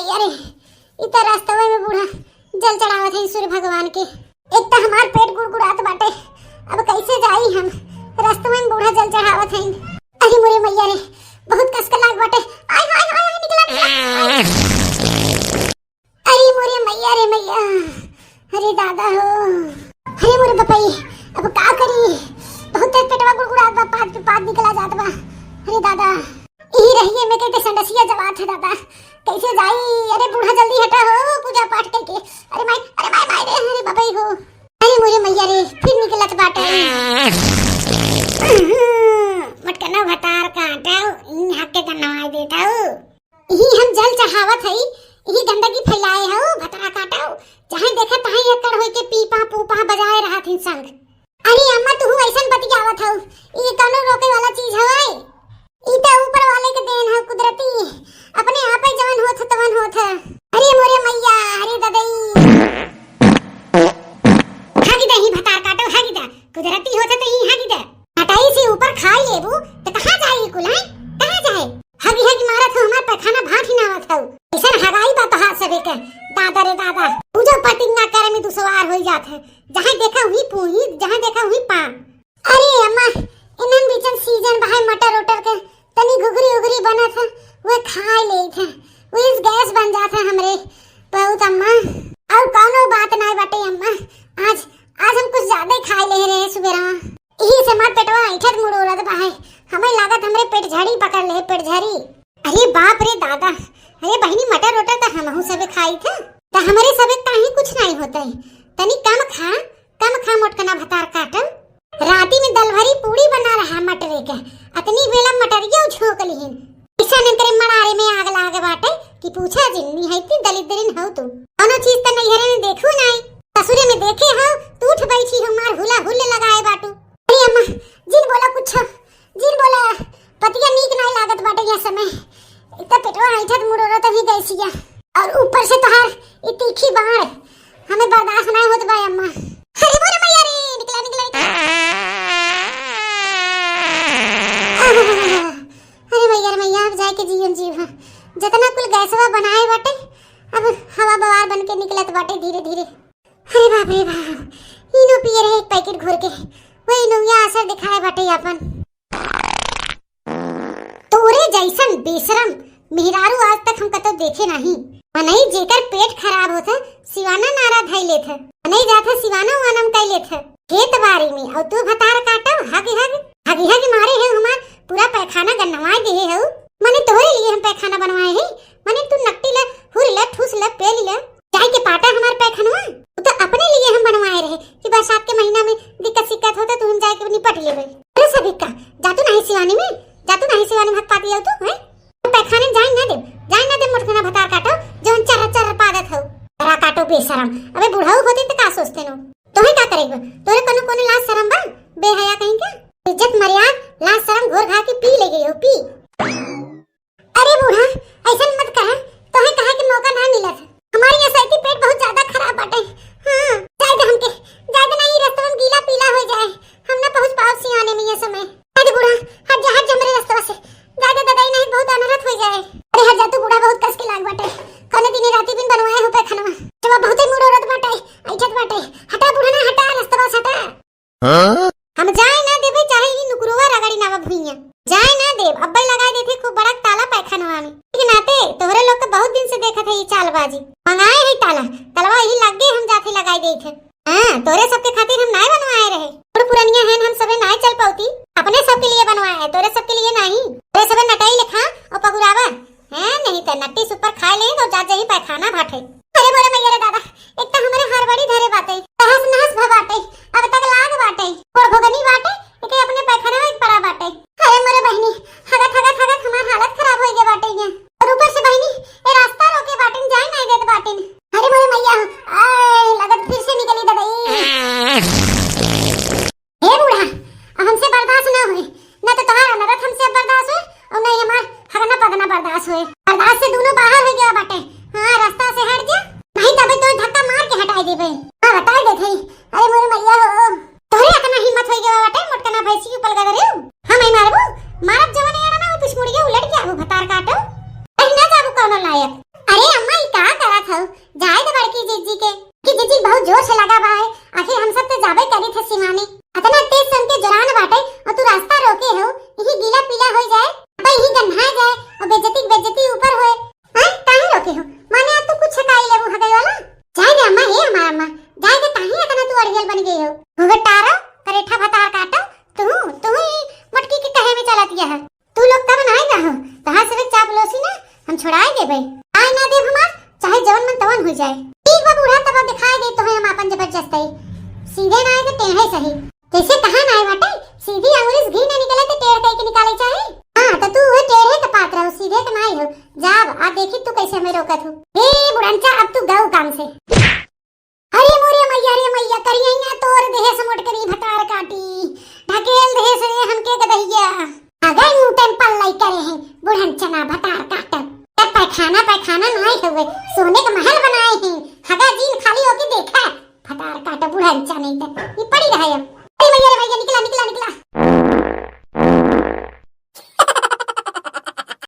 मैया रे, इतना रास्ते में बूढ़ा जल चढ़ावत है सूर्य भगवान के। एक तो हमार पेट गुड़गुड़ात बाटे, अब कैसे जाई हम? रास्ते में बूढ़ा जल चढ़ावत है। अरे मोरे मैया रे, बहुत कसक लाग बाटे। आय हाय हाय निकला। अरे मोरे मैया रे मैया, अरे दादा हो, अरे मोरे बपाई, अब का करी? बहुत तेज पेटवा गुड़गुड़ात बा, पात निकला जात बा। अरे दादा, यही रहिए में के संडसिया जवात है दादा, कैसे जाई? अरे बूढ़ा जल्दी हटा हो, पूजा पाठ करके। अरे माई रे, अरे बाबाई हो। अरे मोरे मैया रे, फिर निकलत बाटे। मटकना भतार काटाओ, इन हक के गन्नवाई देताओ। यही हम जल चढ़ावत हई, यही गंदगी फैलाए हो, भतारा काटाओ। जहां देखा तहां एकड़ होई के पीपा पूपा बजाए रहत हिन संग। अरे अम्मा तू ऐसन बतियावत हो, ई कौनो रोके वाला चीज हवे? ई त ऊपर वाले के देन है, कुदरती, अपने आप ही जवन होत तवन होत है। अरे मोरे मैया, अरे ददई, हागी दही भतार काटो, हागी दा, कुदरती होत त ई हागी दा। हटाई से ऊपर खाई लेबू त कहां जाई कुल है? कहां जाए? हागी हागी मारत हो, हमार पैखाना भाट ही नावत हो। ऐसन हगाई बा तहां सबे के, दादा रे दादा, पूजा पाठ ना करे में दुसवार हो जात है। जहां देखा वही पूही, जहां देखा वही पा। अरे अम्मा, इनन बीचन सीजन बाहर मटर उटर के तनी घुघरी उगरी बना था, वो खा ले था, वो इस गैस बन जाता हमरे बहुत अम्मा। और कौनो बात ना बाटे अम्मा, आज हम कुछ ज्यादा ही खा ले रहे सुबेरा। यही से मार पेटवा ऐठत मुड़ोलत बाहे, हमें लागत हमरे पेट झड़ी पकड़ ले, पेट झड़ी। अरे बाप रे दादा, अरे बहनी मटर उटर तो हमहू सबे खाई था, तो हमारे सबे काहे कुछ नहीं होता है। तनी कम खा मोटकना भतार काटल। राती में दल भरी पूड़ी बना रहा मटरे के, अतनी बेला मटरिया झोंक लिहिन। ऐसा न करे मड़ारे में आग लागे बाटे कि पूछा जिन्नी है ती दलिद्रिन हो तू। कोनो चीज त नैहरे में देखू नहीं, ससुरे में देखे हो, तू उठ बैठी हो मार हुला हुल्ले लगाए बाटू। अरे अम्मा, जिन बोला कुछ, जिन बोला पतिया नीक नहीं लागत बाटे ये समय। इतना पेटवा ऐठत मुड़ोरा तभी गैसिया, और ऊपर से तोहार ई तीखी बाढ़ हमें बर्दाश्त नहीं होत बा अम्मा। अरे मोरे मैया रे, निकला। अरे मैया अब जाए के जीवन जीव है, जितना कुल गैसवा बनाए बाटे अब हवा बवार बन के निकलत बाटे धीरे धीरे। अरे बाप रे बाप, इनो पिए रहे एक पैकेट घोर के, वही नौया असर दिखाए बाटे अपन। तोरे जैसन बेशरम मेहरारू आज तक हम कतो देखे नहीं। नहीं जेकर पेट खराब होता सिवाना नारा धई लेत है, नहीं जाता सिवाना वानम कई लेत है खेत बाड़ी में। और तू भतार काटो, हागी मारे है हमार पूरा पैखाना गन्नवाए दे है। माने तोरे लिए हम पैखाना बनवाए है, माने तू नट्टी ले, हुर ले, ठूस ले, पेल ले, जाई के पाटा हमार पैखानवा। तो अपने लिए हम बनवाए रहे कि बरसात के महीना में दिक्कत सिक्कत होता तो हम जाए के निपट लेबे। अरे सभी का जातू नहीं सिवानी में, हक पाती हो तू है पैखाने जाई ना दे मोटकना भतार काटो, जोन चर पादत हो। तरा काटो बेशरम, अबे बुढ़ाऊ होते तो का सोचते नो? तोहे का करेगा? तोरे कोनो लाज शरम बा? बेहया कहीं का इज्जत मर्यादा लाज शरम घोर खा के पी ले गई हो, पी। अरे बूढ़ा ऐसन मत कह, तोहे कहे के मौका ना मिलत। हमारी असैती पेट बहुत ज्यादा खराब बाटे। हां जाए दे हमके, जाए दे नहीं रास्ता में गीला पीला हो जाए, हम ना पहुंच पाओ सियाने में ये समय। अरे बूढ़ा हट जा हमरे रास्ता से, जाए दे ददाई नहीं बहुत अनरत हो जाए। अरे हट जा तू बूढ़ा, बहुत कस के लाग बाटे, कने दिन राती बिन बनवाए हो पैखानवा, जब बहुत ही मुड़ोरत बाटे, ऐठत बाटे। हटा बूढ़ा ना, हटा रास्ता से हटा। हम जाए ना देबे, चाहे ही नुकरुवा रगड़ी ना भुइया, जाए ना देब। अब्बे लगाए देथे खूब बड़ा ताला पैखानवा में। लेकिन आते तोहरे लोग के बहुत दिन से देखत है ये चालबाजी, मंगाए है ताला, तलवा यही लग गए, हम जाते लगाई देई थे। हां तोरे सबके खातिर हम नहीं बनवाए रहे, और पुरानिया हैं हम सबे नहीं चल पाउती, अपने सबके लिए बनवाए है, तोरे सबके लिए नहीं। तोरे सबे नटाई लिखा और पगुरावा है, नहीं तो नट्टी सुपर खा ले तो जा जाई पैखाना भाटे। अरे मोरे मैया रे दादा, एक तो हमारे हड़बड़ी धरे बाटे, तहस नहस भबाटे, अब तक लाग बाटे, और भोगनी बाटे, एके अपने पैखाना में पड़ा बाटे। अरे मोरे बहनी, हगत हमार हालत खराब हो गई बाटे ये, और ऊपर से बहनी ए रास्ता रोके बाटे, जाए नहीं देत बाटे। अरे मोरे मैया, आय लागत फिर से निकली ददाई। हे बूढ़ा, अब हमसे बर्दाश्त ना होए, ना तो तुम्हारा नरक हमसे बर्दाश्त होए, और नहीं हमार हगना पगना बर्दाश्त होए। बर्दाश्त से दोनों बाहर हो गया बाटे। हां रास्ता से हट जा, नहीं तबे तो धक्का मार के हटाई देबे। हां हटाई दे थई। अरे मोरे मैया हो, तोरे इतना हिम्मत हो गया बाटे, मोटकना भैंसी के पलगा रे। हम ही मारबो, मारब जवानी आना ना, पिछ मुड़ गया उलट गया वो भतार काटो, कहीं ना जाबो कोनो लायक। अरे अम्मा कहाँ से चापलोसी ना हम छोड़ाए देबे आय ना देब हमार चाहे जवन मन तवन हो जाए। ठीक बा बूढ़ा तब दिखाई दे तो है हम अपन जबरदस्ती सीधे ना आए तो टेढ़े सही कैसे कहां ना आए बाटे सीधी अंगुली से घी ना निकले तो टेढ़ कह के निकाले चाहे। हां तो तू है टेढ़े तो पात रहो सीधे तो नहीं हो जाब आ देखी तू कैसे मैं रोकत हूं। ए बुढ़ंचा अब तू गऊ काम से। अरे मोरे मैया रे मैया करिए ना तोर देह समोट करी भतार काटी ढकेल देह से हमके गदहिया अगर मुंह पल्लाई करे हैं बुढ़ंचा ना भतार काटब तब पैखाना नहीं हुए सोने का महल बनाए हैं हगा जीन खाली होके देखा फटार काटा बुढ़ा नहीं तो ये पड़ी रहा है। अरे भैया निकला निकला निकला